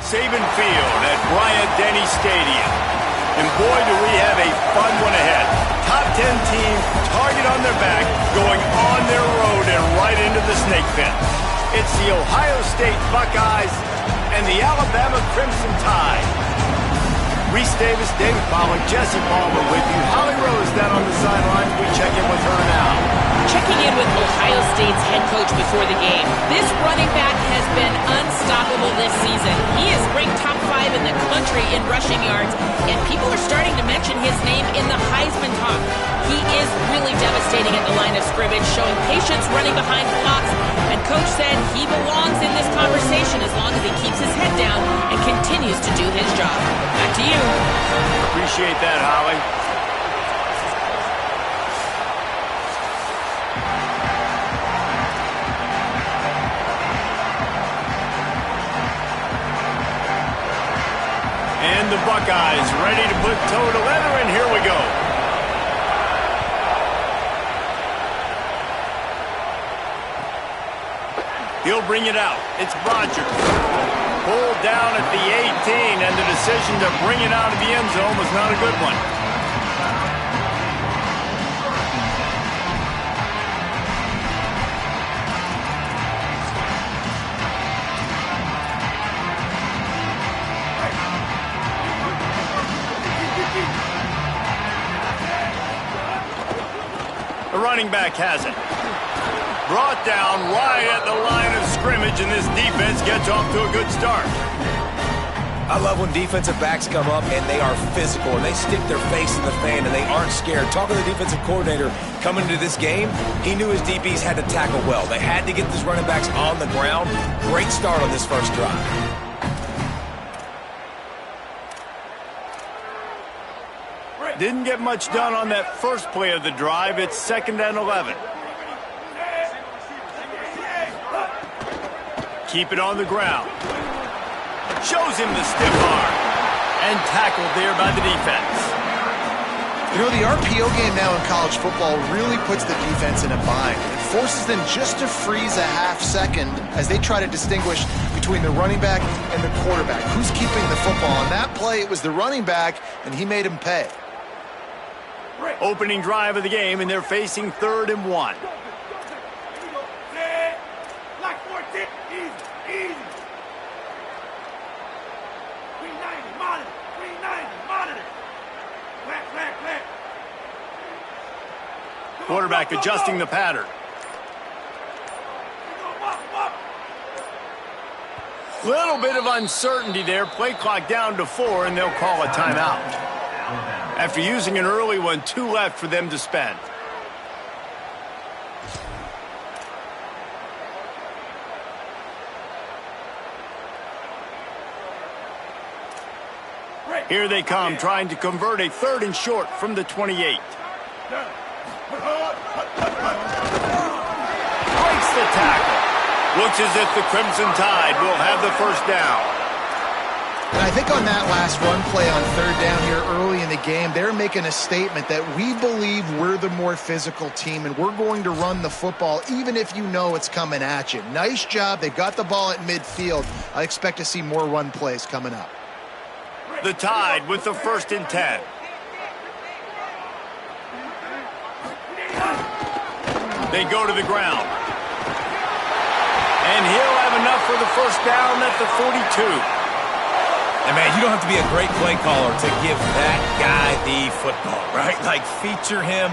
Saban Field at Bryant-Denny Stadium. And boy, do we have a fun one ahead. Top 10 team, target on their back, going on their road and right into the snake pit. It's the Ohio State Buckeyes and the Alabama Crimson Tide. Reese Davis, David Pollack, Jesse Palmer with you. Holly Rose down on the sidelines. We check in with her now. Checking in with Ohio State's head coach before the game. This running back has been unstoppable this season. He is ranked top 5 in the country in rushing yards, and people are starting to mention his name in the Heisman talk. He is really devastating at the line of scrimmage, showing patience running behind blocks, and coach said he belongs in this conversation as long as he keeps his head down and continues to do his job. Back to you. Appreciate that, Holly. And the Buckeyes ready to put toe to leather, and here we go. He'll bring it out. It's Rodgers. Pulled down at the 18, and the decision to bring it out of the end zone was not a good one. The running back has it. Brought down right at the line of scrimmage, and this defense gets off to a good start. I love when defensive backs come up and they are physical and they stick their face in the fan and they aren't scared. Talking to the defensive coordinator coming into this game, he knew his DBs had to tackle well. They had to get these running backs on the ground. Great start on this first drive. Didn't get much done on that first play of the drive. It's 2nd and 11. Keep it on the ground. Shows him the stiff arm. And tackled there by the defense. You know, the RPO game now in college football really puts the defense in a bind. It forces them just to freeze a half second as they try to distinguish between the running back and the quarterback. Who's keeping the football? On that play, it was the running back, and he made him pay. Opening drive of the game, and they're facing 3rd and 1. Quarterback adjusting the pattern. Little bit of uncertainty there. Play clock down to 4, and they'll call a timeout. After using an early one, 2 left for them to spend. Here they come, trying to convert a 3rd and short from the 28. Breaks the tackle. Looks as if the Crimson Tide will have the first down. And I think on that last run play on 3rd down here early in the game, they're making a statement that we believe we're the more physical team and we're going to run the football even if you know it's coming at you. Nice job. They got the ball at midfield. I expect to see more run plays coming up. The Tide with the 1st and 10. They go to the ground. And he'll have enough for the first down at the 42. And, man, you don't have to be a great play caller to give that guy the football, right? Like, feature him.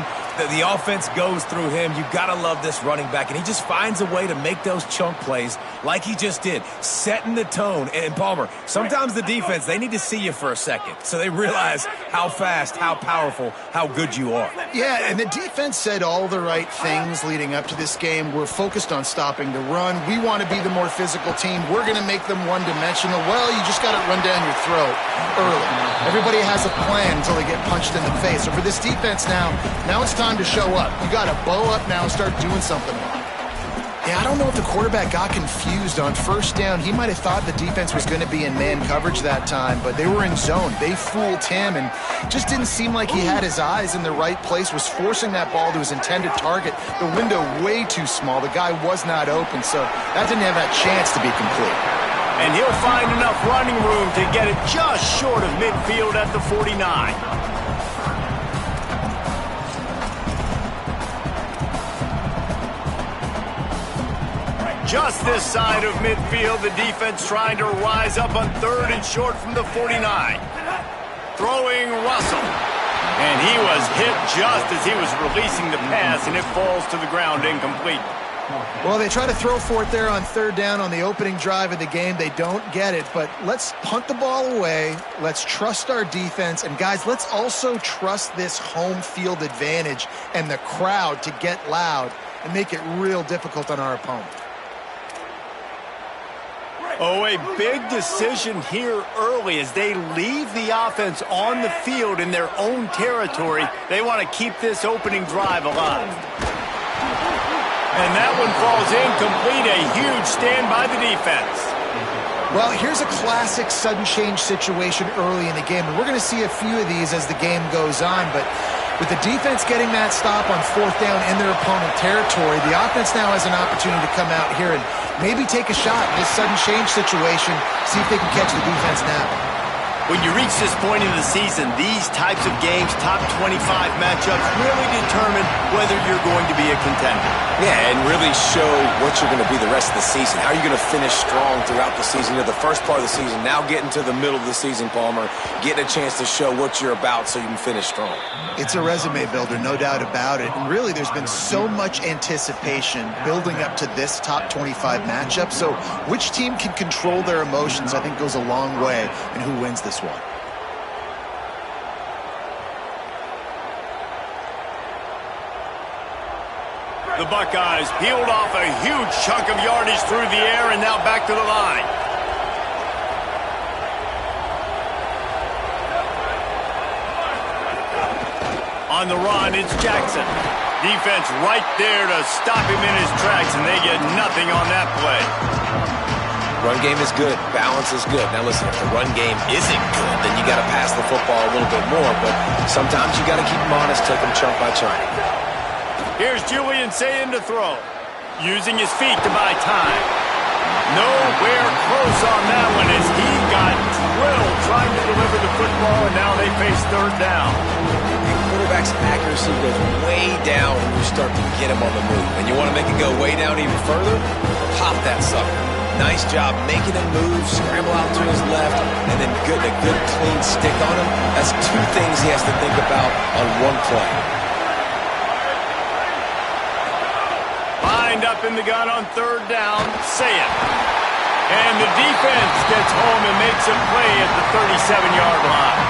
The offense goes through him. You got to love this running back. And he just finds a way to make those chunk plays like he just did, setting the tone. And, Palmer, sometimes the defense, they need to see you for a second so they realize how fast, how powerful, how good you are. Yeah, and the defense said all the right things leading up to this game. We're focused on stopping the run. We want to be the more physical team. We're going to make them one-dimensional. Well, you just got to run down your throat early. Everybody has a plan until they get punched in the face. So for this defense now it's time to show up. You got to bow up now and start doing something about it. Yeah, I don't know if the quarterback got confused on 1st down. He might have thought the defense was going to be in man coverage that time, but they were in zone. They fooled him and just didn't seem like he had his eyes in the right place, was forcing that ball to his intended target. The window way too small. The guy was not open, so that didn't have that chance to be complete. And he'll find enough running room to get it just short of midfield at the 49. Just this side of midfield, the defense trying to rise up on 3rd and short from the 49. Throwing Russell. And he was hit just as he was releasing the pass, and it falls to the ground incomplete. Well, they try to throw for it there on 3rd down on the opening drive of the game. They don't get it, but let's punt the ball away. Let's trust our defense. And, guys, let's also trust this home field advantage and the crowd to get loud and make it real difficult on our opponent. Oh, a big decision here early as they leave the offense on the field in their own territory. They want to keep this opening drive alive. And that one falls incomplete. A huge stand by the defense. Well, here's a classic sudden change situation early in the game. And we're going to see a few of these as the game goes on. But with the defense getting that stop on 4th down in their opponent territory, the offense now has an opportunity to come out here and maybe take a shot in this sudden change situation, see if they can catch the defense now. When you reach this point in the season, these types of games, top 25 matchups, really determine whether you're going to be a contender. Yeah, and really show what you're going to be the rest of the season. How are you going to finish strong throughout the season? You're the first part of the season, now getting to the middle of the season, Palmer, getting a chance to show what you're about so you can finish strong. It's a resume builder, no doubt about it. And really, there's been so much anticipation building up to this top 25 matchup. So which team can control their emotions, I think, goes a long way in who wins this one. The Buckeyes peeled off a huge chunk of yardage through the air and now back to the line. On the run, it's Jackson. Defense right there to stop him in his tracks, and they get nothing on that play. Run game is good. Balance is good. Now listen, if the run game isn't good, then you got to pass the football a little bit more. But sometimes you got to keep them honest, take them chunk by chunk. Here's Julian saying to throw, using his feet to buy time. Nowhere close on that one as he got drilled trying to deliver the football, and now they face 3rd down. The quarterback's accuracy goes way down when you start to get him on the move. And you want to make it go way down even further? Pop that sucker. Nice job making him move, scramble out to his left, and then getting a good clean stick on him. That's 2 things he has to think about on one play. Lined up in the gun on 3rd down, say it. And the defense gets home and makes a play at the 37-yard line.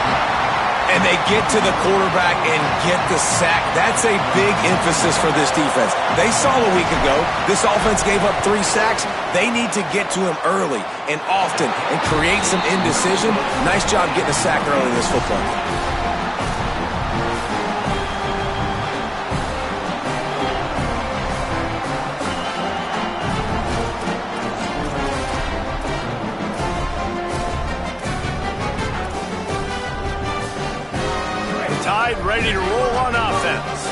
And they get to the quarterback and get the sack. That's a big emphasis for this defense. They saw a week ago, this offense gave up 3 sacks. They need to get to him early and often and create some indecision. Nice job getting a sack early in this football game. Ready to roll on offense.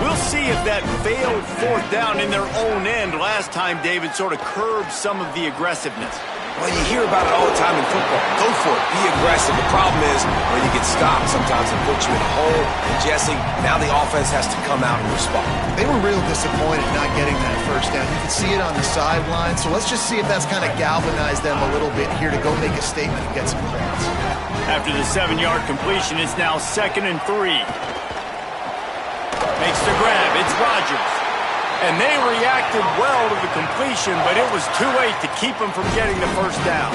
We'll see if that failed 4th down in their own end last time, David, sort of curbed some of the aggressiveness. Well, you hear about it all the time in football. Go for it. Be aggressive. The problem is when you get stopped, sometimes it puts you in a hole. And, Jesse, now the offense has to come out and respond. They were real disappointed not getting that 1st down. You can see it on the sideline. So let's just see if that's kind of galvanized them a little bit here to go make a statement and get some points. After the 7-yard completion, it's now 2nd and 3. Makes the grab. It's Rodgers. And they reacted well to the completion, but it was too late to keep them from getting the 1st down.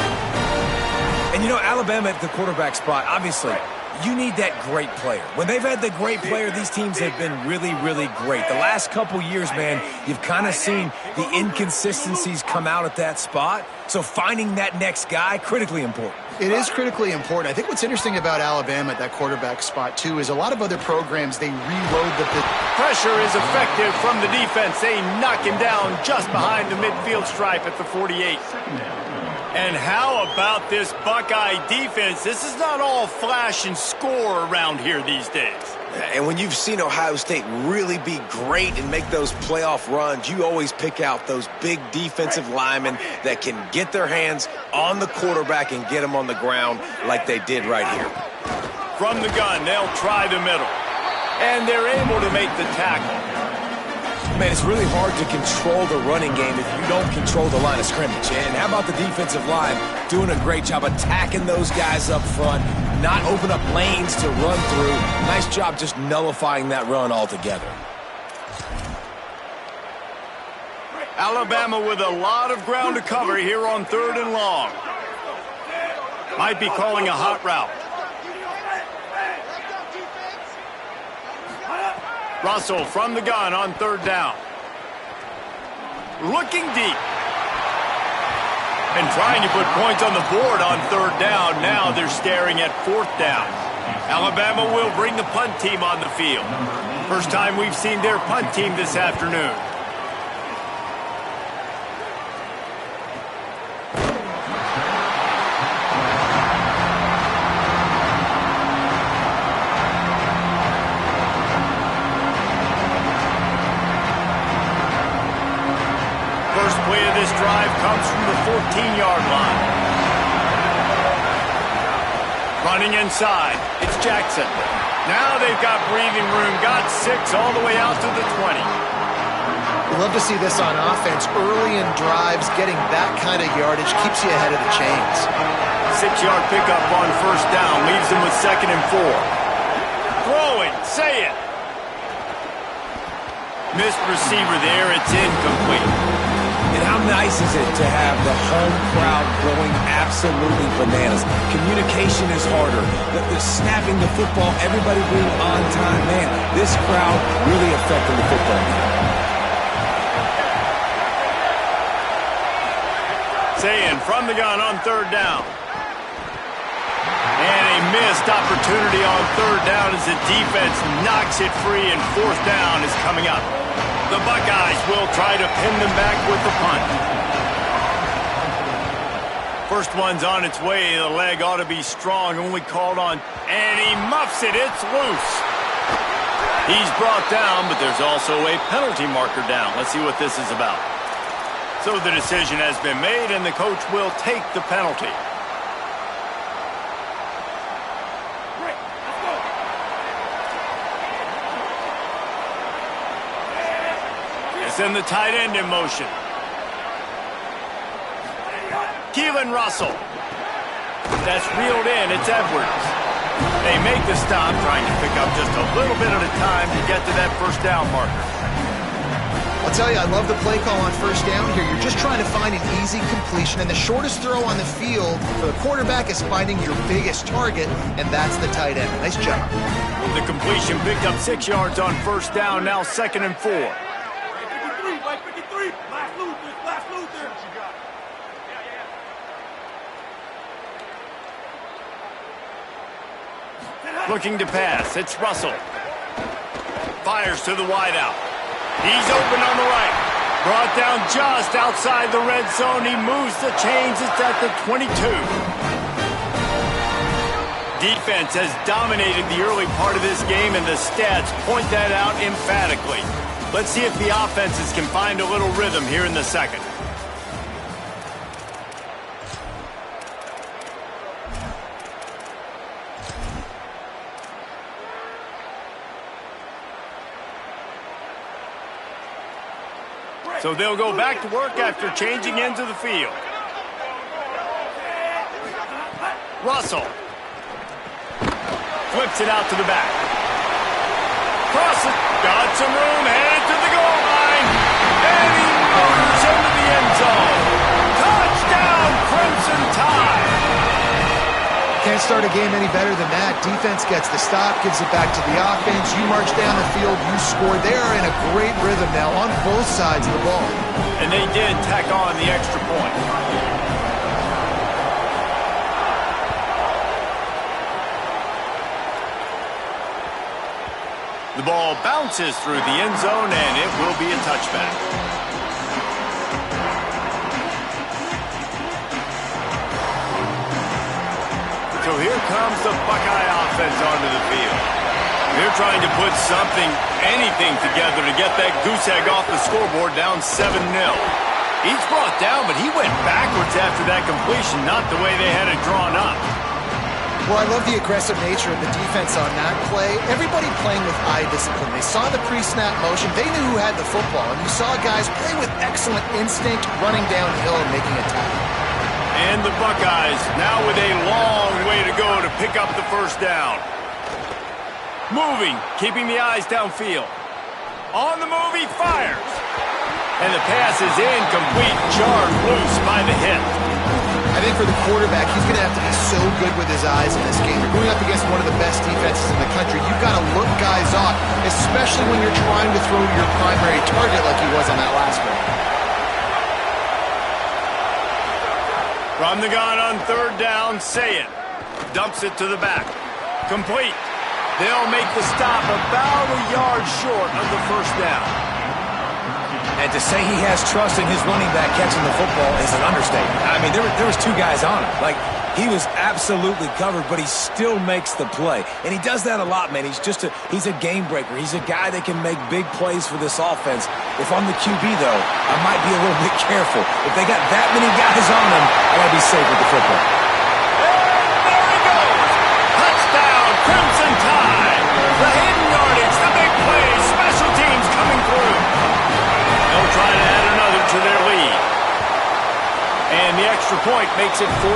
And, you know, Alabama at the quarterback spot, obviously, you need that great player. When they've had the great player, these teams have been really, really great. The last couple years, man, you've kind of seen the inconsistencies come out at that spot. So finding that next guy, critically important. It is critically important. I think what's interesting about Alabama at that quarterback spot, too, is a lot of other programs, they reload the pressure is effective from the defense. They knock him down just behind the midfield stripe at the 48. And how about this Buckeye defense? This is not all flash and score around here these days. And when you've seen Ohio State really be great and make those playoff runs, you always pick out those big defensive linemen that can get their hands on the quarterback and get him on the ground like they did right here. From the gun, they'll try the middle. And they're able to make the tackle. Man, it's really hard to control the running game if you don't control the line of scrimmage. And how about the defensive line doing a great job attacking those guys up front, not open up lanes to run through. Nice job just nullifying that run altogether. Alabama with a lot of ground to cover here on 3rd and long. Might be calling a hot route. Russell from the gun on 3rd down. Looking deep. And trying to put points on the board on 3rd down. Now they're staring at 4th down. Alabama will bring the punt team on the field. First time we've seen their punt team this afternoon. This drive comes from the 14-yard line. Running inside, it's Jackson. Now they've got breathing room, got 6 all the way out to the 20. We love to see this on offense. Early in drives, getting that kind of yardage keeps you ahead of the chains. 6-yard pickup on 1st down, leaves them with 2nd and 4. Throwing, say it. Missed receiver there, it's incomplete. And how nice is it to have the home crowd going absolutely bananas? Communication is harder. The snapping the football, everybody being on time. Man, this crowd really affecting the football game. Saying from the gun on 3rd down. And a missed opportunity on 3rd down as the defense knocks it free, and 4th down is coming up. The Buckeyes will try to pin them back with the punt. First one's on its way. The leg ought to be strong. Only called on. And he muffs it. It's loose. He's brought down, but there's also a penalty marker down. Let's see what this is about. So the decision has been made, and the coach will take the penalty. Send the tight end in motion. Keelan Russell. That's reeled in. It's Edwards. They make the stop, trying to pick up just a little bit at a time to get to that 1st down marker. I'll tell you, I love the play call on 1st down here. You're just trying to find an easy completion, and the shortest throw on the field for the quarterback is finding your biggest target, and that's the tight end. Nice job. The completion picked up 6 yards on 1st down, now 2nd and 4. Looking to pass, it's Russell. Fires to the wideout. He's open on the right. Brought down just outside the red zone. He moves the chains. It's at the 22. Defense has dominated the early part of this game, and the stats point that out emphatically. Let's see if the offenses can find a little rhythm here in the 2nd. So they'll go back to work after changing into the field. Russell. Flips it out to the back. Crosses. Got some room. Headed to the goal line. And he motors into the end zone. Touchdown, Crimson Tide. Can't start a game any better than that. Defense gets the stop, gives it back to the offense. You march down the field, you score. They are in a great rhythm now on both sides of the ball. And they did tack on the extra point. The ball bounces through the end zone, and it will be a touchback. So here comes the Buckeye offense onto the field. They're trying to put anything together to get that goose egg off the scoreboard down 7-0. He's brought down, but he went backwards after that completion, not the way they had it drawn up. Well, I love the aggressive nature of the defense on that play. Everybody playing with eye discipline. They saw the pre-snap motion. They knew who had the football. And you saw guys play with excellent instinct, running downhill and making a tackle. And the Buckeyes now with a long way to go to pick up the first down. Moving, keeping the eyes downfield. On the move, he fires. And the pass is incomplete, jarred loose by the hit. I think for the quarterback, he's going to have to be so good with his eyes in this game. You're going up against one of the best defenses in the country. You've got to look guys off, especially when you're trying to throw to your primary target like he was on that last one. From the gun on third down, Say it. Dumps it to the back. Complete. They'll make the stop about a yard short of the first down. And to say he has trust in his running back catching the football is an understatement. I mean, there was two guys on him. Like, he was absolutely covered, but he still makes the play. And he does that a lot, man. He's a game breaker. He's a guy that can make big plays for this offense. If I'm the QB, though, I might be a little bit careful. If they got that many guys on him, I got to be safe with the football. There he goes. Touchdown, Crimson Tide. The hidden yardage, the big play, special teams coming through. They'll try to add another to their lead. And the extra point makes it 14-0.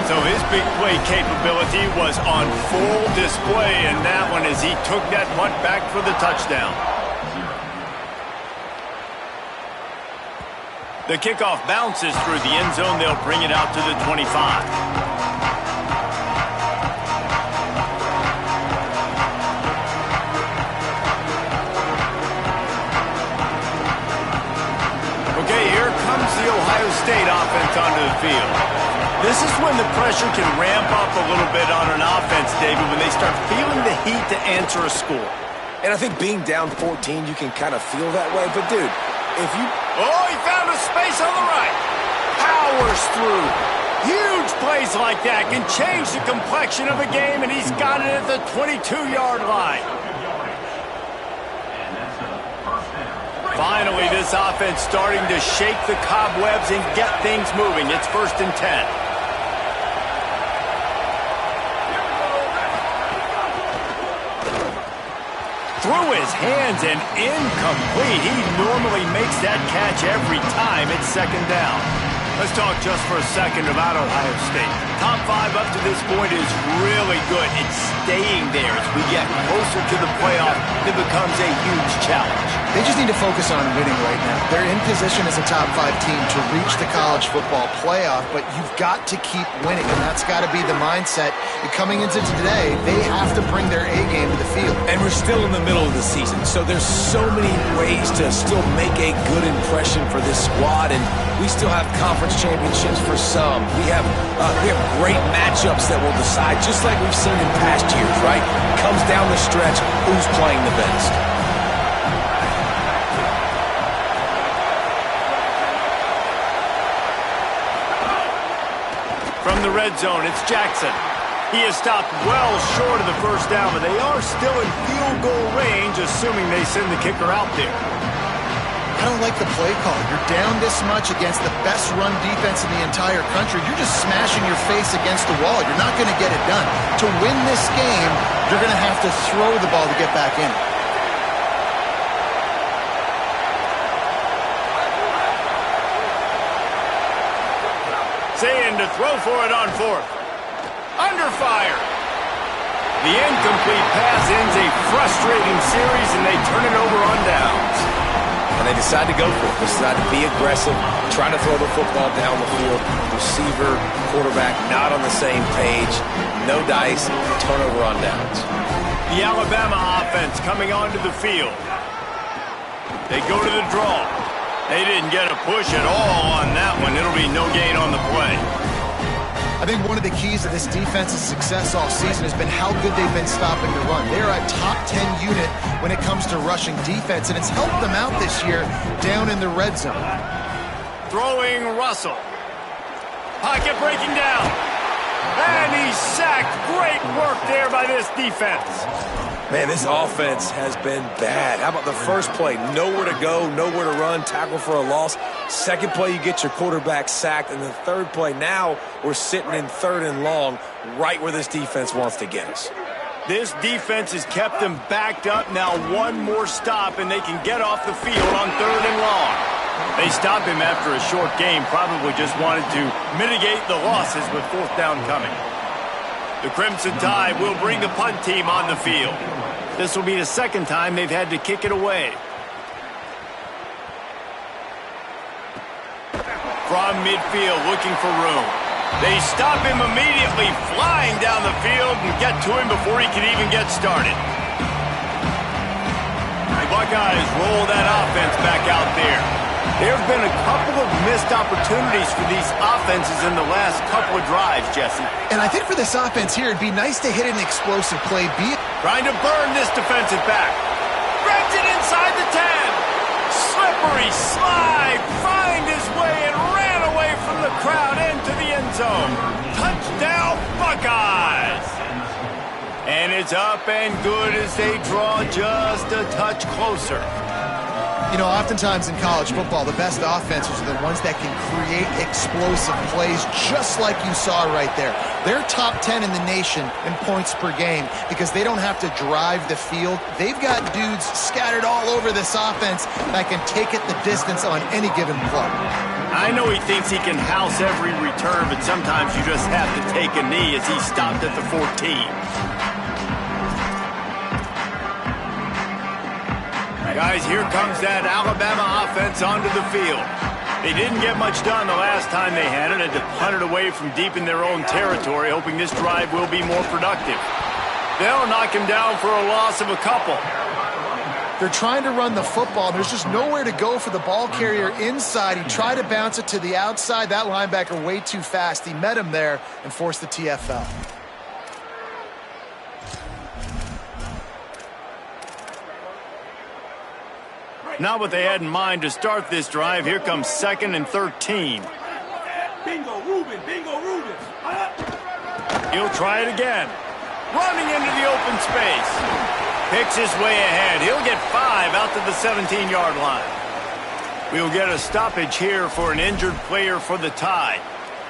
So his big play capability was on full display in that one as he took that punt back for the touchdown. The kickoff bounces through the end zone. They'll bring it out to the 25. The Ohio State offense onto the field. This is when the pressure can ramp up a little bit on an offense, David, when they start feeling the heat to answer a score. And I think being down 14, you can kind of feel that way. But, dude, if you... Oh, he found a space on the right. Powers through. Huge plays like that can change the complexion of a game, and he's got it at the 22-yard line. Finally, this offense starting to shake the cobwebs and get things moving. It's 1st and 10. Through his hands and incomplete. He normally makes that catch every time. It's 2nd down. Let's talk just for a second about Ohio State. Top 5 up to this point is really good. It's staying there as we get closer to the playoff. It becomes a huge challenge. They just need to focus on winning right now. They're in position as a top 5 team to reach the college football playoff, but you've got to keep winning, and that's got to be the mindset. And coming into today, they have to bring their A game to the field. And we're still in the middle of the season, so there's so many ways to still make a good impression for this squad, and we still have conference championships for some. We have great matchups that will decide, just like we've seen in past years, right? Comes down the stretch, who's playing the best. From the red zone, it's Jackson. He has stopped well short of the first down, but they are still in field goal range, assuming they send the kicker out there. I don't like the play call. You're down this much against the best run defense in the entire country. You're just smashing your face against the wall. You're not going to get it done. To win this game, you're going to have to throw the ball to get back in. Saying to throw for it on 4th. Under fire. The incomplete pass ends a frustrating series, and they turn it over on downs. And they decide to go for it. They decide to be aggressive, try to throw the football down the field. Receiver, quarterback, not on the same page. No dice, turnover on downs. The Alabama offense coming onto the field. They go to the draw. They didn't get a push at all on that one. It'll be no gain on the play. I think one of the keys to this defense's success all season has been how good they've been stopping the run. They're a top 10 unit when it comes to rushing defense, and it's helped them out this year down in the red zone. Throwing Russell. Pocket breaking down. And he's sacked. Great work there by this defense. Man, this offense has been bad. How about the first play? Nowhere to go, nowhere to run, tackle for a loss. Second play, you get your quarterback sacked. And the third play, now we're sitting in 3rd and long, right where this defense wants to get us. This defense has kept them backed up. Now one more stop, and they can get off the field on 3rd and long. They stop him after a short game, probably just wanted to mitigate the losses with 4th down coming. The Crimson Tide will bring the punt team on the field. This will be the 2nd time they've had to kick it away. From midfield, looking for room. They stop him immediately, flying down the field and get to him before he can even get started. The Buckeyes roll that offense back out there. There have been a couple of missed opportunities for these offenses in the last couple of drives, Jesse. And I think for this offense here, it'd be nice to hit an explosive play. Trying to burn this defensive back. Grabs it inside the 10. Slippery slide. Find his way and ran away from the crowd into the end zone. Touchdown, Buckeyes. And it's up and good as they draw just a touch closer. You know, oftentimes in college football, the best offenses are the ones that can create explosive plays, just like you saw right there. They're top 10 in the nation in points per game because they don't have to drive the field. They've got dudes scattered all over this offense that can take it the distance on any given play. I know he thinks he can house every return, but sometimes you just have to take a knee as he stopped at the 14. Guys, here comes that Alabama offense onto the field. They didn't get much done the last time they had it, and to punt it away from deep in their own territory, hoping this drive will be more productive. They'll knock him down for a loss of a couple. They're trying to run the football. There's just nowhere to go for the ball carrier inside. He tried to bounce it to the outside. That linebacker way too fast. He met him there and forced the TFL. Not what they had in mind to start this drive. Here comes 2nd and 13. Bingo, Ruben. Bingo, Ruben. He'll try it again. Running into the open space. Picks his way ahead. He'll get 5 out to the 17-yard line. We'll get a stoppage here for an injured player for the Tide.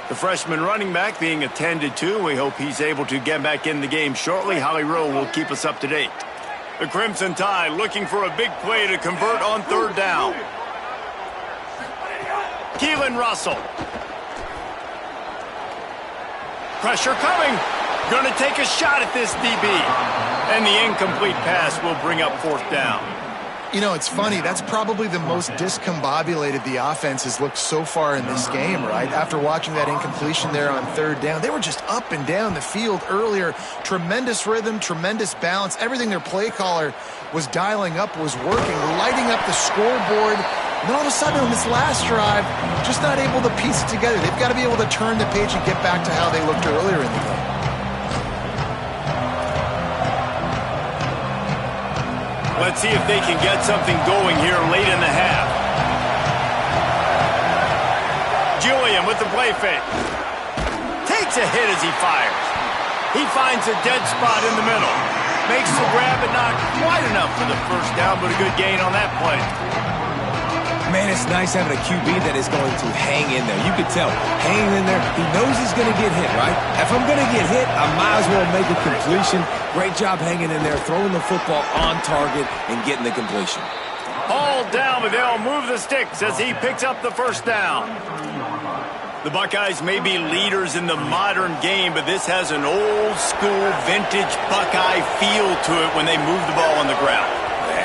The freshman running back being attended to. We hope he's able to get back in the game shortly. Holly Rowe will keep us up to date. The Crimson Tide looking for a big play to convert on 3rd down. Keelan Russell. Pressure coming. Going to take a shot at this DB. And the incomplete pass will bring up 4th down. You know, it's funny. That's probably the most discombobulated the offense has looked so far in this game, right? After watching that incompletion there on 3rd down, they were just up and down the field earlier. Tremendous rhythm, tremendous balance. Everything their play caller was dialing up was working, lighting up the scoreboard. And then all of a sudden on this last drive, just not able to piece it together. They've got to be able to turn the page and get back to how they looked earlier in the game. Let's see if they can get something going here late in the half. Julian with the play fake. Takes a hit as he fires. He finds a dead spot in the middle. Makes the grab, but not quite enough for the 1st down, but a good gain on that play. Man, it's nice having a QB that is going to hang in there. You could tell, hanging in there, he knows he's going to get hit, right? If I'm going to get hit, I might as well make a completion. Great job hanging in there, throwing the football on target and getting the completion. Hauled down, but they'll move the sticks as he picks up the 1st down. The Buckeyes may be leaders in the modern game, but this has an old-school, vintage Buckeye feel to it when they move the ball on the ground.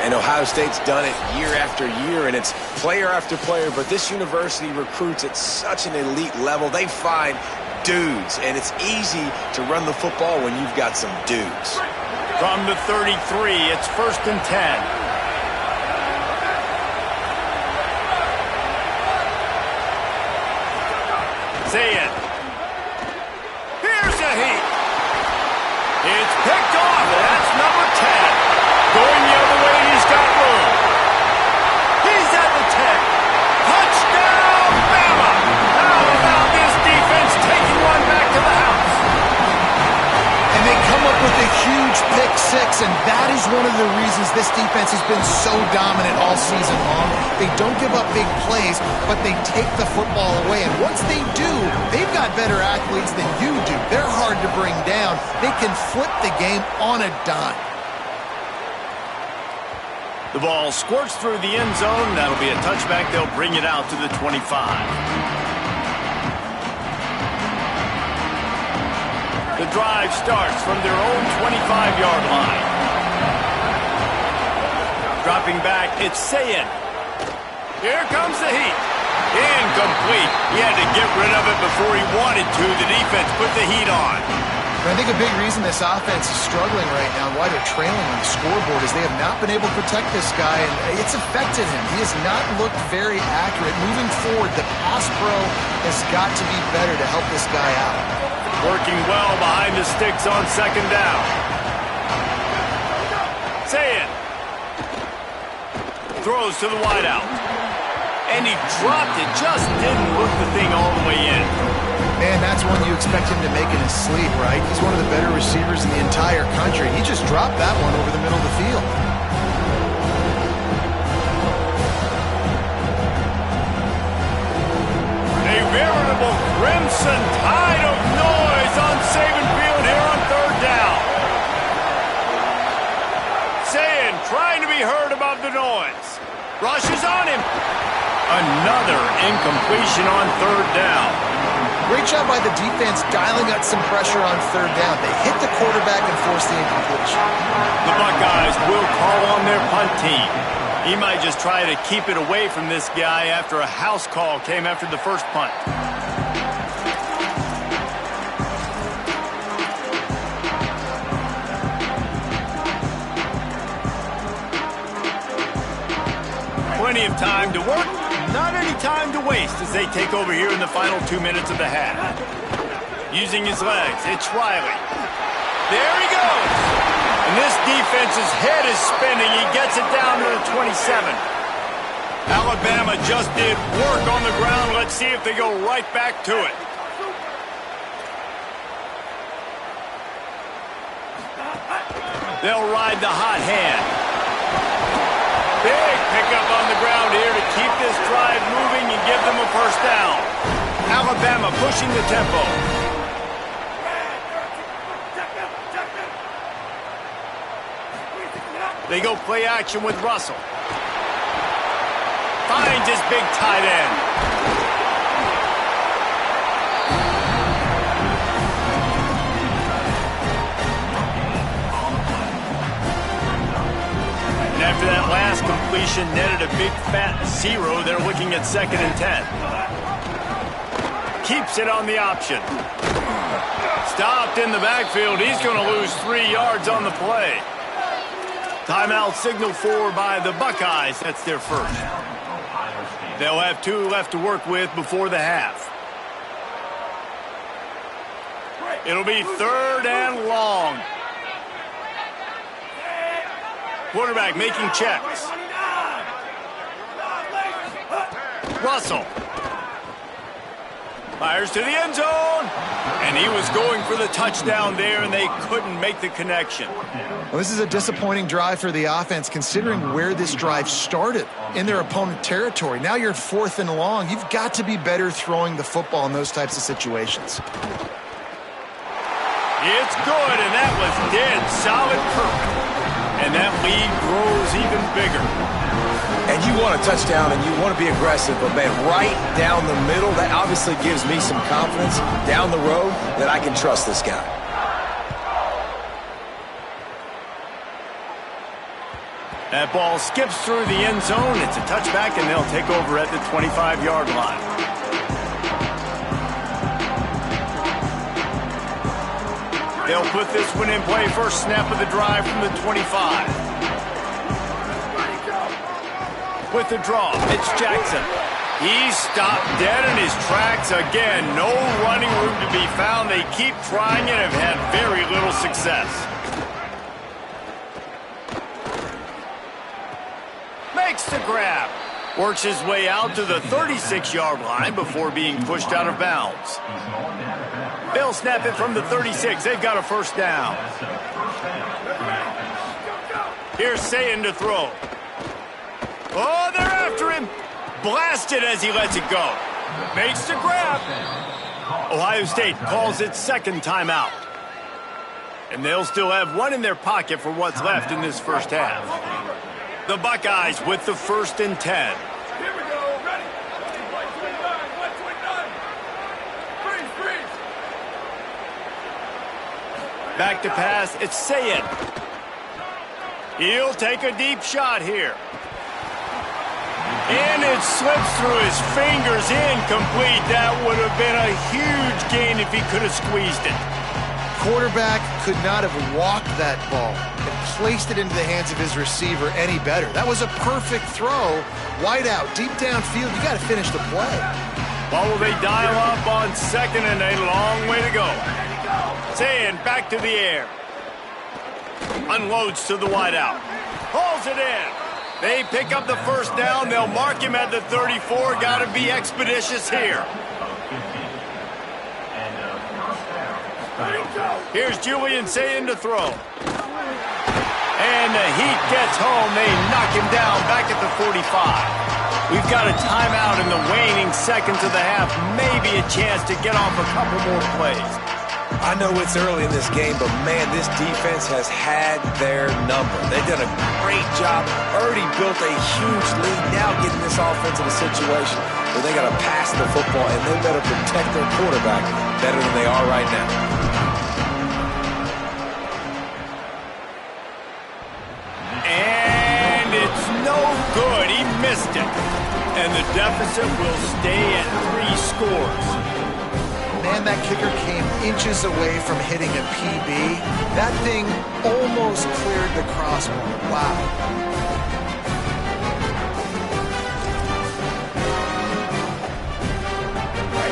And Ohio State's done it year after year, and it's player after player, but this university recruits at such an elite level. They find dudes, and it's easy to run the football when you've got some dudes. From the 33, it's 1st and 10. See it. Here's a heat. It's picked off. That's number 10. Going the other way, he's got room. He's at the 10. Touchdown, Bama. How about this defense And that is one of the reasons this defense has been so dominant all season long. They don't give up big plays, but they take the football away. And once they do, they've got better athletes than you do. They're hard to bring down. They can flip the game on a dime. The ball squirts through the end zone. That'll be a touchback. They'll bring it out to the 25. The drive starts from their own 25-yard line. Dropping back, it's Sayin. Here comes the heat. Incomplete. He had to get rid of it before he wanted to. The defense put the heat on. I think a big reason this offense is struggling right now and why they're trailing on the scoreboard is they have not been able to protect this guy, and it's affected him. He has not looked very accurate. Moving forward, the pass pro has got to be better to help this guy out. Working well behind the sticks on second down. Say it. Throws to the wideout. And he dropped it. Just didn't hook the thing all the way in. Man, that's one you expect him to make in his sleep, right? He's one of the better receivers in the entire country. He just dropped that one over the middle of the field. A veritable crimson tide of noise on Saban Field here on third down. Sayin trying to be heard above the noise. Rushes on him. Another incompletion on third down. Great job by the defense dialing up some pressure on third down. They hit the quarterback and force the incompletion. The Buckeyes will call on their punt team. He might just try to keep it away from this guy after a house call came after the first punt. Plenty of time to work. Not any time to waste as they take over here in the final 2 minutes of the half. Using his legs, it's Riley. There he goes. And this defense's head is spinning. He gets it down to the 27. Alabama just did work on the ground. Let's see if they go right back to it. They'll ride the hot hand. Big pickup on the ground here to keep this drive moving and give them a first down. Alabama pushing the tempo. They go play action with Russell. Finds his big tight end. After that last completion netted a big fat 0, they're looking at 2nd and 10. Keeps it on the option. Stopped in the backfield. He's going to lose 3 yards on the play. Timeout signaled for by the Buckeyes. That's their first. They'll have 2 left to work with before the half. It'll be 3rd and long. Quarterback making checks. Russell. Fires to the end zone. And he was going for the touchdown there, and they couldn't make the connection. Well, this is a disappointing drive for the offense, considering where this drive started in their opponent territory. Now you're 4th and long. You've got to be better throwing the football in those types of situations. It's good, and that was dead solid perfect. And that lead grows even bigger. And you want a touchdown and you want to be aggressive, but man, right down the middle, that obviously gives me some confidence down the road that I can trust this guy. That ball skips through the end zone. It's a touchback, and they'll take over at the 25-yard line. They'll put this one in play. First snap of the drive from the 25. With the draw, it's Jackson. He's stopped dead in his tracks again. No running room to be found. They keep trying it and have had very little success. Makes the grab. Works his way out to the 36-yard line before being pushed out of bounds. They'll snap it from the 36. They've got a first down. Here's Sayin to throw. Oh, they're after him. Blasted as he lets it go. Makes the grab. Ohio State calls its second timeout. And they'll still have one in their pocket for what's left in this first half. The Buckeyes with the 1st and 10. Here we go. Ready? 129. 129. Freeze. Back to pass. It's Sayin. He'll take a deep shot here. And it slips through his fingers, incomplete. That would have been a huge gain if he could have squeezed it. Quarterback could not have walked that ball and placed it into the hands of his receiver any better. That was a perfect throw. Wide out, deep downfield. You got to finish the play. Well, will they dial up on 2nd and a long way to go? Sayin back to the air. Unloads to the wideout. Hauls it in. They pick up the 1st down. They'll mark him at the 34. Got to be expeditious here. Here's Julian Sayin to throw. And the heat gets home. They knock him down back at the 45. We've got a timeout in the waning seconds of the half. Maybe a chance to get off a couple more plays. I know it's early in this game, but, man, this defense has had their number. They've done a great job, already built a huge lead, now getting this offense in a situation where they got to pass the football, and they better protect their quarterback better than they are right now. And it's no good. He missed it. And the deficit will stay at 3 scores. Man, that kicker came inches away from hitting a PB. That thing almost cleared the crossbar. Wow.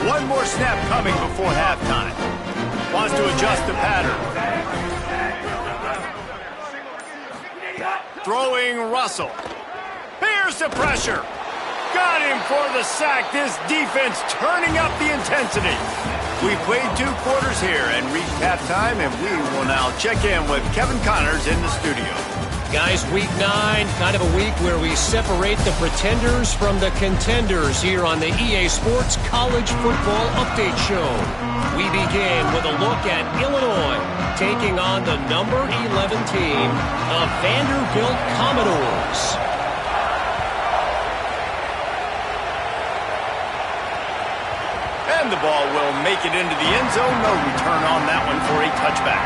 One more snap coming before halftime. Wants to adjust the pattern. Throwing Russell. Here's the pressure. Got him for the sack. This defense turning up the intensity. We played 2 quarters here and reached halftime, and we will now check in with Kevin Connors in the studio. Guys, week 9, kind of a week where we separate the pretenders from the contenders here on the EA Sports College Football Update Show. We begin with a look at Illinois taking on the number 11 team, the Vanderbilt Commodores. And the ball will make it into the end zone. No return on that one for a touchback.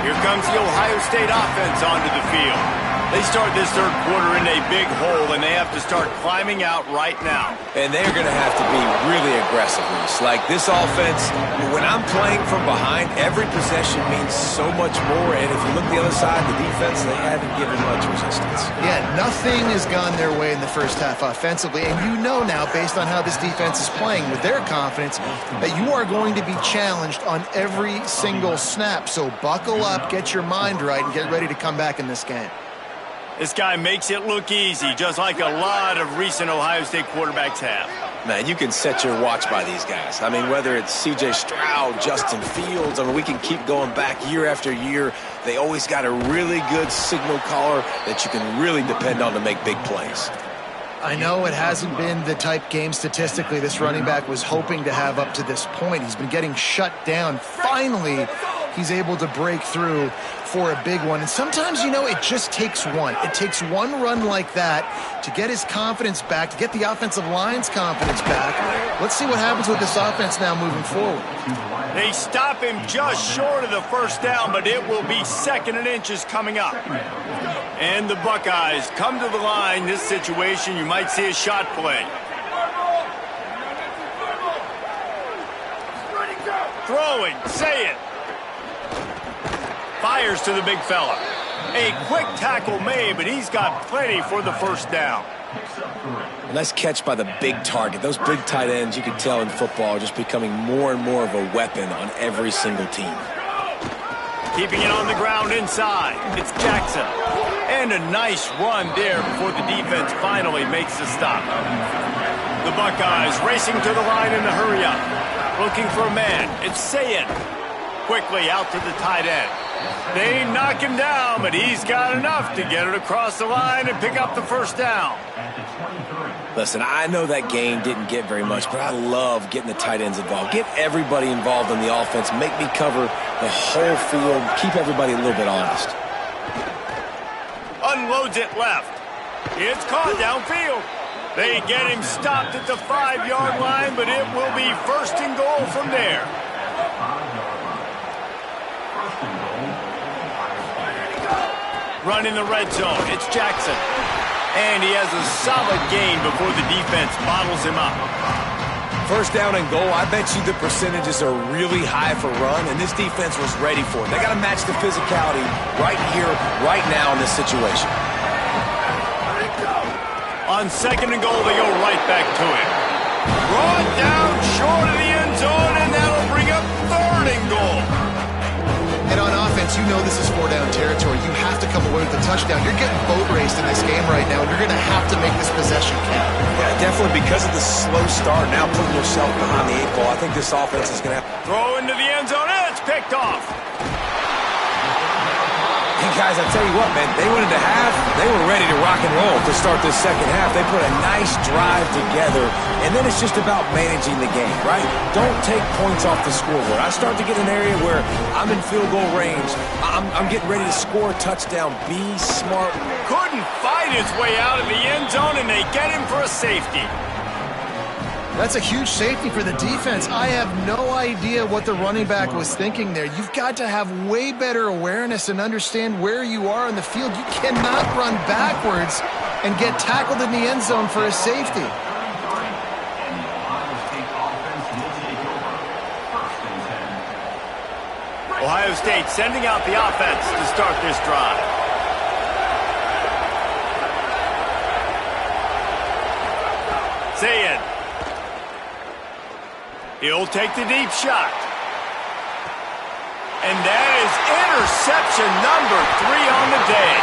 Here comes the Ohio State offense onto the field. They start this 3rd quarter in a big hole, and they have to start climbing out right now. And they're going to have to be really aggressive. Like this offense, when I'm playing from behind, every possession means so much more. And if you look the other side, the defense, they haven't given much resistance. Yeah, nothing has gone their way in the first half offensively. And you know now, based on how this defense is playing with their confidence, that you are going to be challenged on every single snap. So buckle up, get your mind right, and get ready to come back in this game. This guy makes it look easy, just like a lot of recent Ohio State quarterbacks have. Man, you can set your watch by these guys. I mean, whether it's C.J. Stroud, Justin Fields, I mean, we can keep going back year after year. They always got a really good signal caller that you can really depend on to make big plays. I know it hasn't been the type game statistically this running back was hoping to have up to this point. He's been getting shut down. Finally, he's able to break through for a big one. And sometimes, you know, it just takes one. It takes one run like that to get his confidence back, to get the offensive line's confidence back. Let's see what happens with this offense now moving forward. They stop him just short of the 1st down, but it will be 2nd and inches coming up. And the Buckeyes come to the line. This situation, you might see a shot play. Throwing, say it. Fires to the big fella. A quick tackle made, but he's got plenty for the 1st down. Nice catch by the big target. Those big tight ends, you can tell in football, are just becoming more and more of a weapon on every single team. Keeping it on the ground inside. It's Jackson. And a nice run there before the defense finally makes the stop. The Buckeyes racing to the line in the hurry-up. Looking for a man. It's Sayin. Quickly out to the tight end. They knock him down, but he's got enough to get it across the line and pick up the first down. Listen, I know that game didn't get very much, but I love getting the tight ends involved. Get everybody involved in the offense. Make me cover the whole field. Keep everybody a little bit honest. Unloads it left. It's caught downfield. They get him stopped at the 5-yard line, but it will be first and goal from there. Run in the red zone. It's Jackson. And he has a solid gain before the defense bottles him up. First down and goal, I bet you the percentages are really high for run, and this defense was ready for it. They got to match the physicality right here, right now in this situation. On second and goal, they go right back to it. Brought down short of the end zone, and that'll bring up third and goal. And on offense, you know this is 4-down territory. You have to come away with a touchdown. You're getting boat raced in this game right now, and you're going to have to make this possession count. Yeah, definitely because of the slow start, now putting yourself behind the 8 ball. I think this offense is going to have... Throw into the end zone, and it's picked off. Hey, guys, I tell you what, man, they went into half. They were ready to rock and roll to start this second half. They put a nice drive together, and then it's just about managing the game, right? Don't take points off the scoreboard. I start to get an area where I'm in field goal range. I'm getting ready to score a touchdown. Be smart. Couldn't fight his way out of the end zone, and they get him for a safety. That's a huge safety for the defense. I have no idea what the running back was thinking there. You've got to have way better awareness and understand where you are in the field. You cannot run backwards and get tackled in the end zone for a safety. Ohio State sending out the offense to start this drive. Say it. He'll take the deep shot. And that is interception number 3 on the day.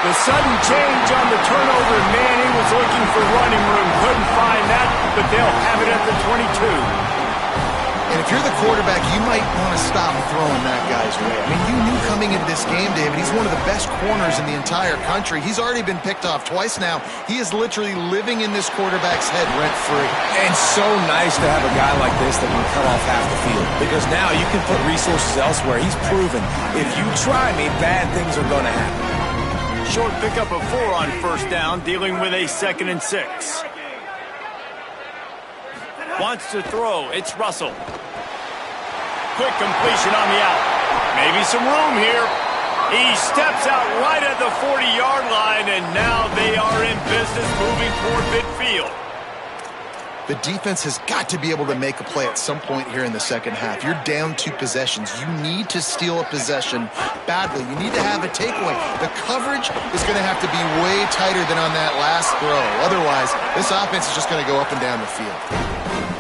The sudden change on the turnover, Manning was looking for running room. Couldn't find that, but they'll have it at the 22. And if you're the quarterback, you might want to stop throwing that guy's way. I mean, you knew coming into this game, David, he's one of the best corners in the entire country. He's already been picked off twice now. He is literally living in this quarterback's head rent-free. And so nice to have a guy like this that can cut off half the field. Because now you can put resources elsewhere. He's proven, if you try me, bad things are going to happen. Short pickup of 4 on first down, dealing with a 2nd and 6. Wants to throw. It's Russell. Quick completion on the out. Maybe some room here. He steps out right at the 40-yard line, and now they are in business moving toward midfield. The defense has got to be able to make a play at some point here in the second half. You're down 2 possessions. You need to steal a possession badly. You need to have a takeaway. The coverage is going to have to be way tighter than on that last throw. Otherwise, this offense is just going to go up and down the field.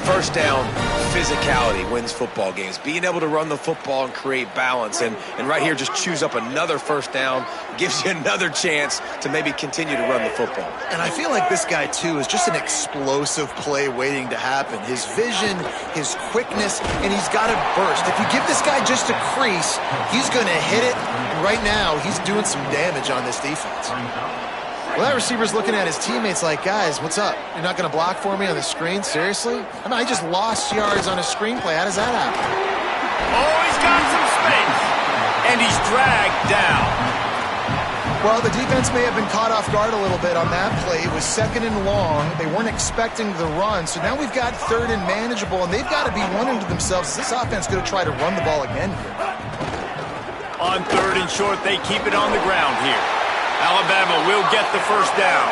First down, physicality wins football games. Being able to run the football and create balance. And right here, just choose up another first down. Gives you another chance to maybe continue to run the football. And I feel like this guy, too, is just an explosive play waiting to happen. His vision, his quickness, and he's got to burst. If you give this guy just a crease, he's going to hit it. And right now, he's doing some damage on this defense. Well, that receiver's looking at his teammates like, guys, what's up? You're not going to block for me on the screen? Seriously? I mean, I just lost yards on a screenplay. How does that happen? Oh, he's got some space. And he's dragged down. Well, the defense may have been caught off guard a little bit on that play. It was 2nd and long. They weren't expecting the run. So now we've got 3rd and manageable, and they've got to be wondering to themselves, is this offense going to try to run the ball again here? On 3rd and short, they keep it on the ground here. Alabama will get the first down.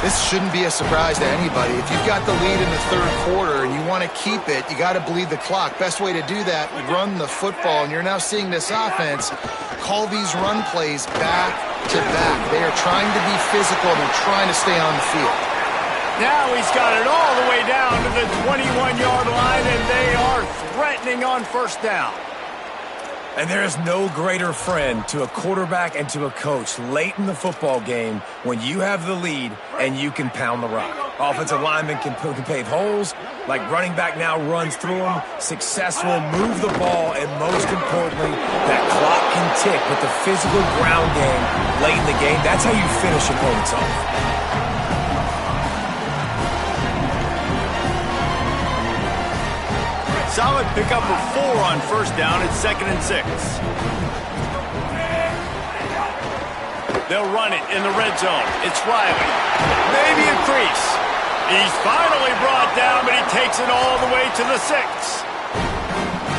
This shouldn't be a surprise to anybody. If you've got the lead in the 3rd quarter and you want to keep it, you got to bleed the clock. Best way to do that, run the football. And you're now seeing this offense call these run plays back to back. They are trying to be physical and they're trying to stay on the field. Now he's got it all the way down to the 21-yard line, and they are threatening on first down. And there is no greater friend to a quarterback and to a coach late in the football game when you have the lead and you can pound the rock. Offensive linemen can pave holes, like running back now runs through them, successful, move the ball, and most importantly, that clock can tick with the physical ground game late in the game. That's how you finish opponents off. Solid pickup of 4 on first down. It's 2nd and 6. They'll run it in the red zone. It's Riley. Maybe a crease. He's finally brought down, but he takes it all the way to the 6.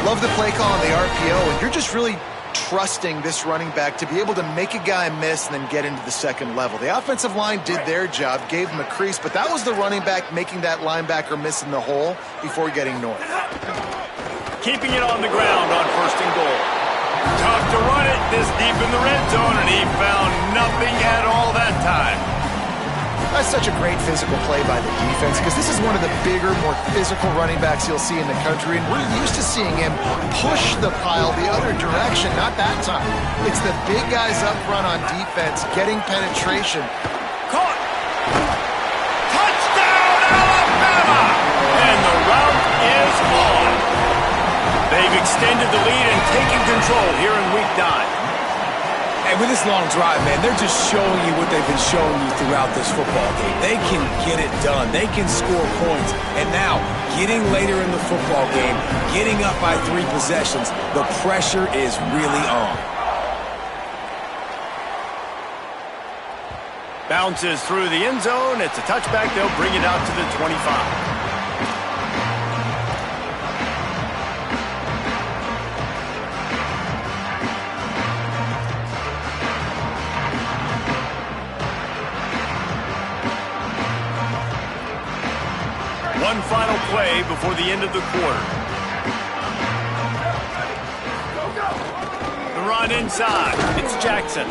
Love the play call on the RPO, and you're just really trusting this running back to be able to make a guy miss and then get into the second level. The offensive line did their job, gave him a crease, but that was the running back making that linebacker miss in the hole before getting north. Keeping it on the ground on 1st and goal. Tough to run it this deep in the red zone, and he found nothing at all that time. That's such a great physical play by the defense because this is one of the bigger, more physical running backs you'll see in the country, and we're used to seeing him push the pile the other direction. Not that time. It's the big guys up front on defense getting penetration. Caught! Touchdown, Alabama! And the route is on. They've extended the lead and taken control here in Week 9. And with this long drive, man, they're just showing you what they've been showing you throughout this football game. They can get it done. They can score points. And now, getting later in the football game, getting up by 3 possessions, the pressure is really on. Bounces through the end zone. It's a touchback. They'll bring it out to the 25. One final play before the end of the quarter. The run inside. It's Jackson.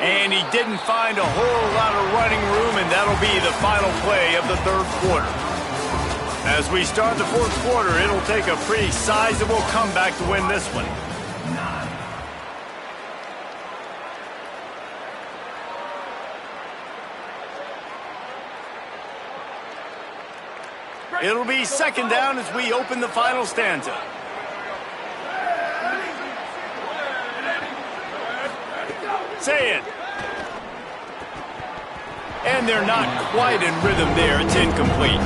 And he didn't find a whole lot of running room, and that'll be the final play of the 3rd quarter. As we start the 4th quarter, it'll take a pretty sizable comeback to win this one. It'll be 2nd down as we open the final stanza. Say it. And they're not quite in rhythm there. It's incomplete.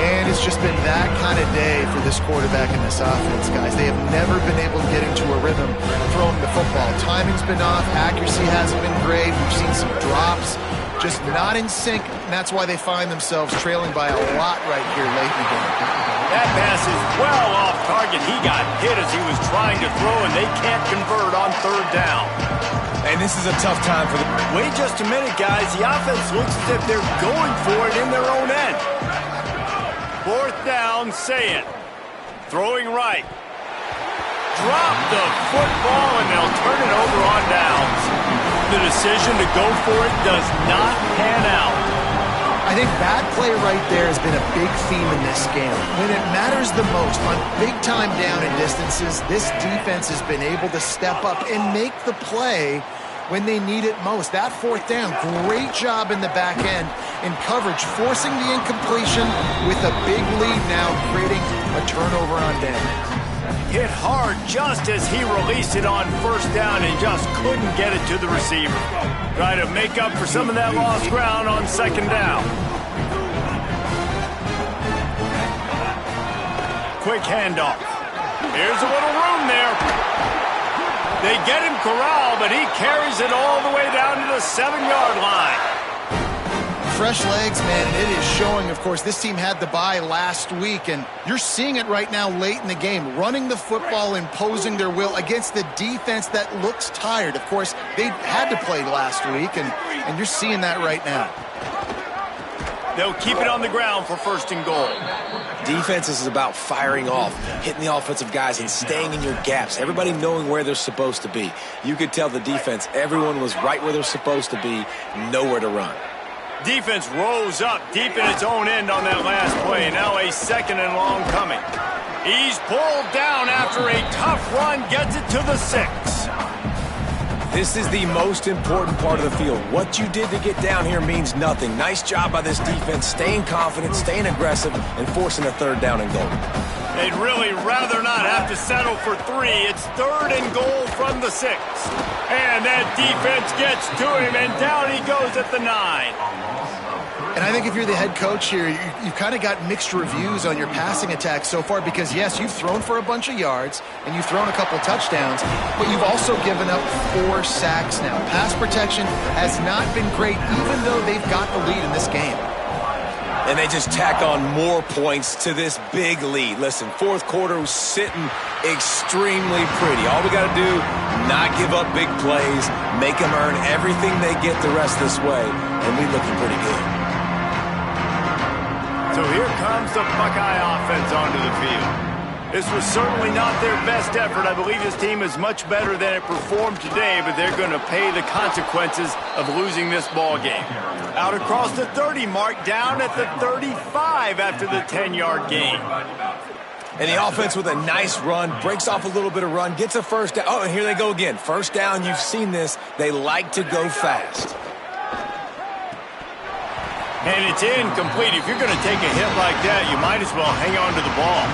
And it's just been that kind of day for this quarterback and this offense, guys. They have never been able to get into a rhythm throwing the football. Timing's been off. Accuracy hasn't been great. We've seen some drops. Just not in sync, and that's why they find themselves trailing by a lot right here late in the game. That pass is well off target. He got hit as he was trying to throw, and they can't convert on 3rd down. And this is a tough time for them. Wait just a minute, guys. The offense looks as if they're going for it in their own end. 4th down, say it. Throwing right. Drop the football, and they'll turn it over on downs. The decision to go for it does not pan out. I think that play right there has been a big theme in this game. When it matters the most, on big-time down and distances, this defense has been able to step up and make the play when they need it most. That 4th down, great job in the back end in coverage, forcing the incompletion with a big lead now, creating a turnover on down. Hit hard just as he released it on 1st down and just couldn't get it to the receiver. Try to make up for some of that lost ground on 2nd down. Quick handoff. Here's a little room there. They get him corralled, but he carries it all the way down to the 7-yard line. Fresh legs, man, and it is showing. Of course, this team had the bye last week, and you're seeing it right now late in the game, running the football, imposing their will against the defense that looks tired. Of course, they had to play last week, and you're seeing that right now. They'll keep it on the ground for 1st and goal. Defense is about firing off, hitting the offensive guys, and staying in your gaps. Everybody knowing where they're supposed to be. You could tell the defense, everyone was right where they're supposed to be, nowhere to run. Defense rose up deep in its own end on that last play. Now a 2nd and long coming. He's pulled down after a tough run, gets it to the 6. This is the most important part of the field. What you did to get down here means nothing. Nice job by this defense, staying confident, staying aggressive, and forcing a third down and goal. They'd really rather not have to settle for 3. It's 3rd and goal from the 6. And that defense gets to him, and down he goes at the 9. And I think if you're the head coach here, you've kind of got mixed reviews on your passing attack so far because, yes, you've thrown for a bunch of yards and you've thrown a couple touchdowns, but you've also given up 4 sacks now. Pass protection has not been great, even though they've got the lead in this game. And they just tack on more points to this big lead. Listen, fourth quarter was sitting extremely pretty. All we got to do, not give up big plays, make them earn everything they get the rest this way, and we're looking pretty good. So here comes the Buckeye offense onto the field. This was certainly not their best effort. I believe this team is much better than it performed today, but they're going to pay the consequences of losing this ball game. Out across the 30 mark, down at the 35 after the 10-yard gain. And the offense with a nice run, breaks off a little bit of run, gets a first down. Oh, and here they go again. First down, you've seen this. They like to go fast. And it's incomplete. If you're going to take a hit like that, you might as well hang on to the ball.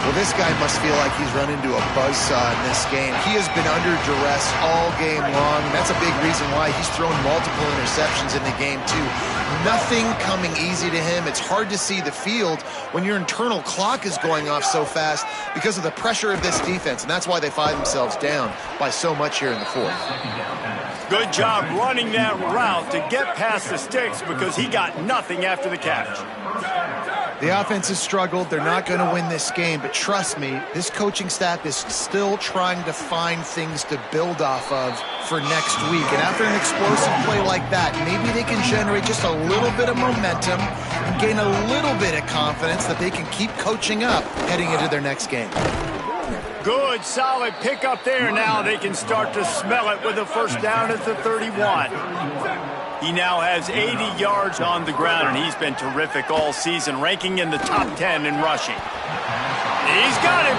Well, this guy must feel like he's run into a buzzsaw in this game. He has been under duress all game long, and that's a big reason why he's thrown multiple interceptions in the game, too. Nothing coming easy to him. It's hard to see the field when your internal clock is going off so fast because of the pressure of this defense, and that's why they find themselves down by so much here in the fourth. Good job running that route to get past the sticks because he got nothing after the catch. The offense has struggled. They're not going to win this game, but trust me, this coaching staff is still trying to find things to build off of for next week. And after an explosive play like that, maybe they can generate just a little bit of momentum and gain a little bit of confidence that they can keep coaching up heading into their next game. Good, solid pickup there. Now they can start to smell it with a first down at the 31. He now has 80 yards on the ground, and he's been terrific all season, ranking in the top 10 in rushing. He's got him.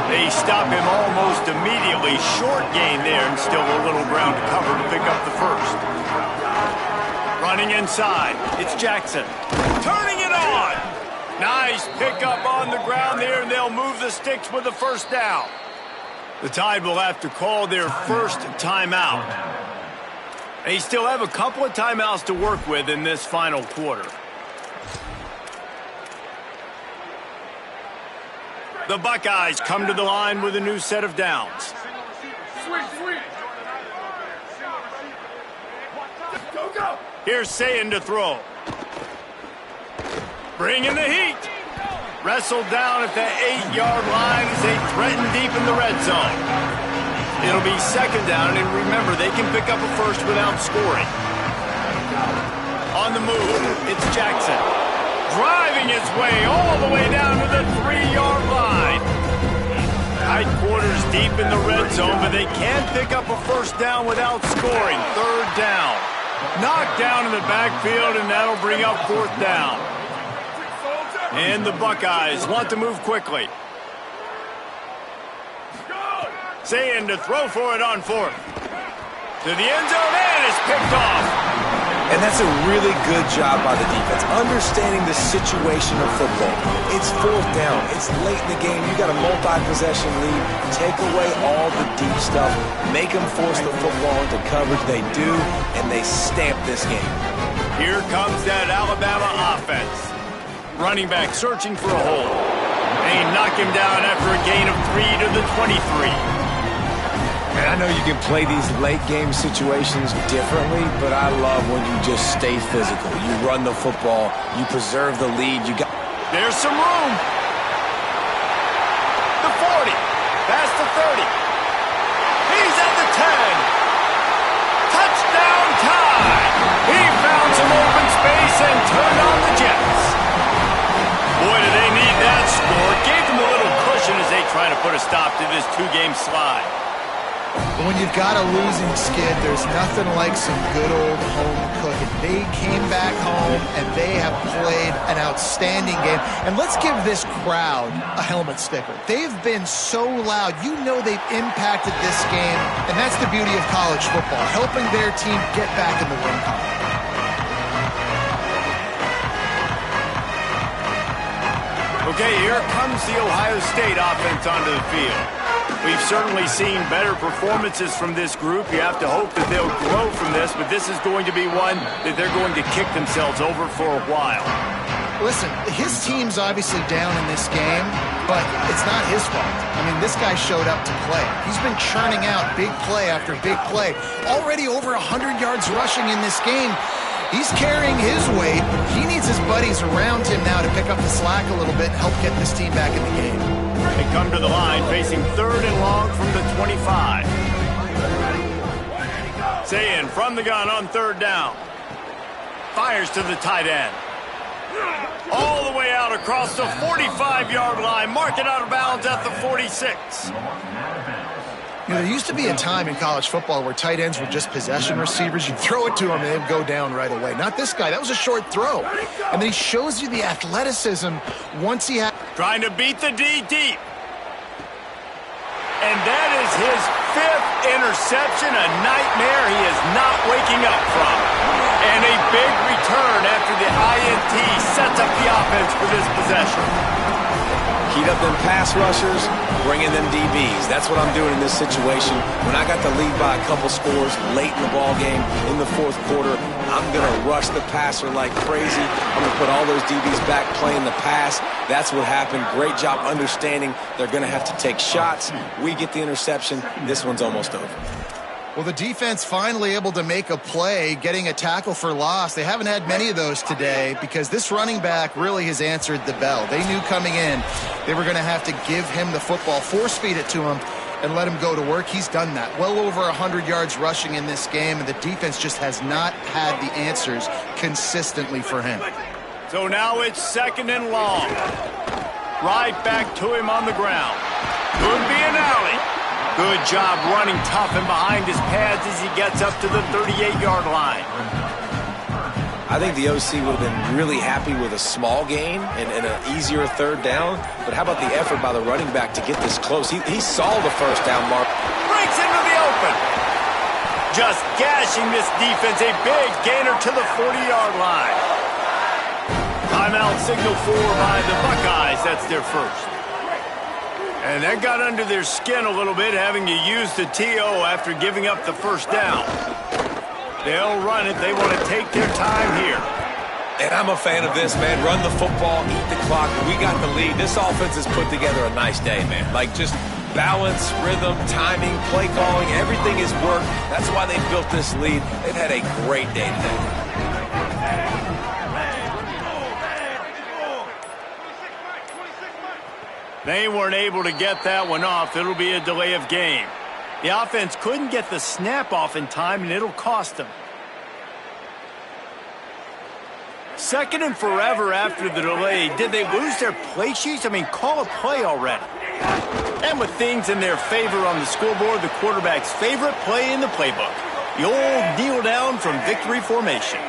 They stop him almost immediately. Short gain there, and still a little ground to cover to pick up the first. Running inside, it's Jackson. Turning it on. Nice pickup on the ground there, and they'll move the sticks with the first down. The Tide will have to call their first timeout. They still have a couple of timeouts to work with in this final quarter. The Buckeyes come to the line with a new set of downs. Here's Sayin to throw. Bringing the heat. Wrestled down at the 8-yard line as they threaten deep in the red zone. It'll be second down, and remember, they can pick up a first without scoring. On the move, it's Jackson. Driving his way all the way down to the 3-yard line. Tight quarters deep in the red zone, but they can pick up a first down without scoring. Third down. Knocked down in the backfield, and that'll bring up fourth down. And the Buckeyes want to move quickly. Sayin to throw for it on fourth. To the end zone, and it's picked off. And that's a really good job by the defense, understanding the situation of football. It's fourth down. It's late in the game. You got a multi-possession lead. Take away all the deep stuff. Make them force the football into coverage. They do, and they stamp this game. Here comes that Alabama offense. Running back searching for a hole. They knock him down after a gain of 3 to the 23. And I know you can play these late-game situations differently, but I love when you just stay physical. You run the football. You preserve the lead. There's some room. The 40. Past the 30. He's at the 10. Touchdown Tide. He found some open space and turned on the Jets. Boy, do they need that score. Gave them a little cushion as they try to put a stop to this 2-game slide. When you've got a losing skid, there's nothing like some good old home cooking. They came back home, and they have played an outstanding game. And let's give this crowd a helmet sticker. They've been so loud. You know they've impacted this game, and that's the beauty of college football, helping their team get back in the win column. Okay, here comes the Ohio State offense onto the field. We've certainly seen better performances from this group. You have to hope that they'll grow from this, but this is going to be one that they're going to kick themselves over for a while. Listen, his team's obviously down in this game, but it's not his fault. I mean, this guy showed up to play. He's been churning out big play after big play. Already over 100 yards rushing in this game. He's carrying his weight. He needs his buddies around him now to pick up the slack a little bit and help get this team back in the game. They come to the line facing 3rd and long from the 25. Sayin from the gun on 3rd down. Fires to the tight end. All the way out across the 45-yard line. Mark it out of bounds at the 46. You know, there used to be a time in college football where tight ends were just possession receivers. You'd throw it to him and they'd go down right away. Not this guy. That was a short throw. And then he shows you the athleticism once he had... Trying to beat the D deep. And that is his 5th interception, a nightmare he is not waking up from. And a big return after the INT sets up the offense for this possession. Heat up them pass rushers, bring in them DBs. That's what I'm doing in this situation. When I got the lead by a couple scores late in the ball game, in the 4th quarter, I'm going to rush the passer like crazy. I'm going to put all those DBs back playing the pass. That's what happened. Great job understanding they're going to have to take shots. We get the interception. This one's almost over. Well, the defense finally able to make a play, getting a tackle for loss. They haven't had many of those today because this running back really has answered the bell. They knew coming in they were going to have to give him the football, force-feed it to him, and let him go to work. He's done that. Well over 100 yards rushing in this game, and the defense just has not had the answers consistently for him. So now it's 2nd and long. Right back to him on the ground. Could be an alley. Good job running tough and behind his pads as he gets up to the 38-yard line. I think the OC would have been really happy with a small gain and an easier 3rd down. But how about the effort by the running back to get this close? He saw the 1st down mark. Breaks into the open. Just gashing this defense. A big gainer to the 40-yard line. Timeout signal for by the Buckeyes. That's their first. And that got under their skin a little bit, having to use the TO after giving up the 1st down. They'll run it. They want to take their time here. And I'm a fan of this, man. Run the football, eat the clock. We got the lead. This offense has put together a nice day, man. Like just balance, rhythm, timing, play calling, everything has worked. That's why they built this lead. They've had a great day today. They weren't able to get that one off. It'll be a delay of game. The offense couldn't get the snap off in time, and it'll cost them. 2nd and forever after the delay. Did they lose their play sheets? I mean, call a play already. And with things in their favor on the scoreboard, the quarterback's favorite play in the playbook. The old kneel down from victory formation.